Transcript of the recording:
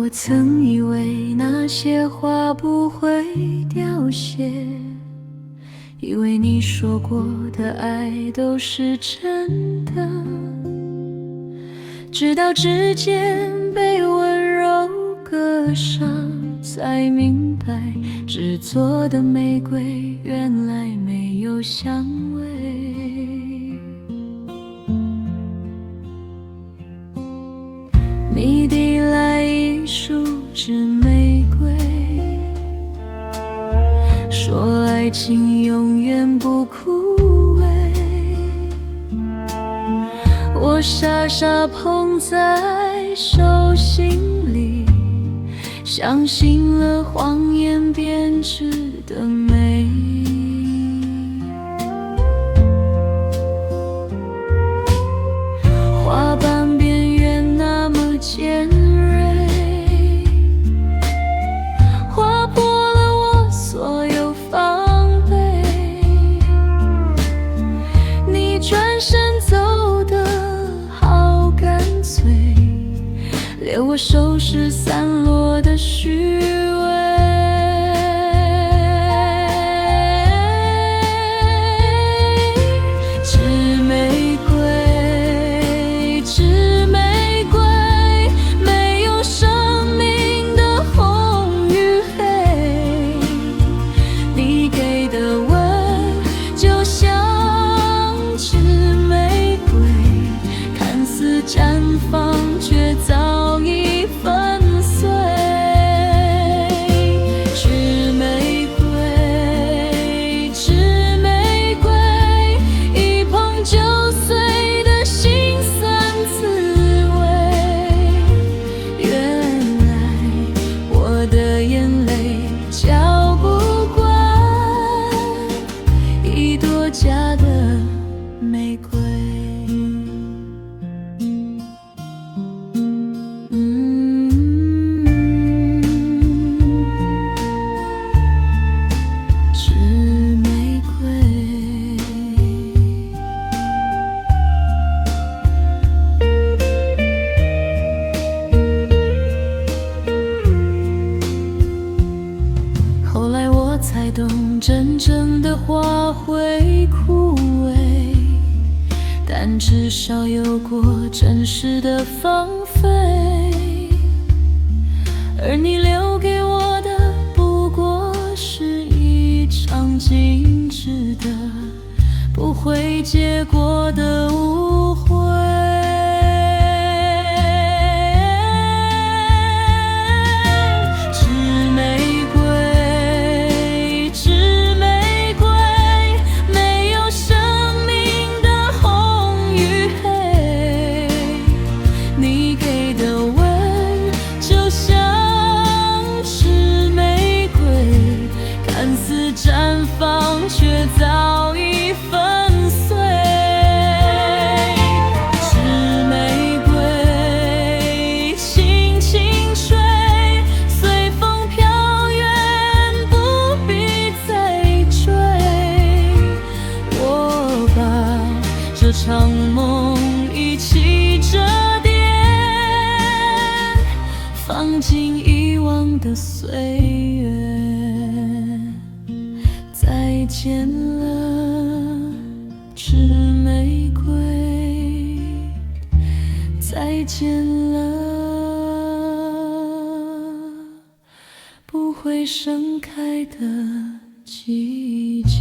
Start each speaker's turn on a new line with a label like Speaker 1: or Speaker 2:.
Speaker 1: 我曾以为那些话不会凋谢，以为你说过的爱都是真的，直到指尖被温柔割伤，才明白制作的玫瑰原来没有香味。你递来一束纸玫瑰，说爱情永远不枯萎，我傻傻捧在手心里，相信了谎言编织的美。花瓣边缘那么尖锐，划破了我所有防备。你转身走得好干脆，留我收拾散落的虚伪。纸玫瑰，纸玫瑰，没有生命的红与黑。你给的吻就像纸玫瑰，看似绽放，却早已粉碎。纸玫瑰，纸玫瑰，一碰就碎的心酸滋味。原来我的眼泪浇不惯一朵假的玫瑰。纸玫瑰，后来我才懂，真正的花会枯萎，但至少有过真实的芳菲。而你留给我的不过是一场静止的不会结果的误会。纸玫瑰，纸玫瑰，没有生命的红与黑。你给的吻就像是玫瑰，看似绽放，却早已粉碎。纸玫瑰，轻轻吹，随风飘远，不必再追。我把这场梦一起折叠，放进遗忘的岁月。再见了，纸玫瑰，再见了，不会盛开的季节。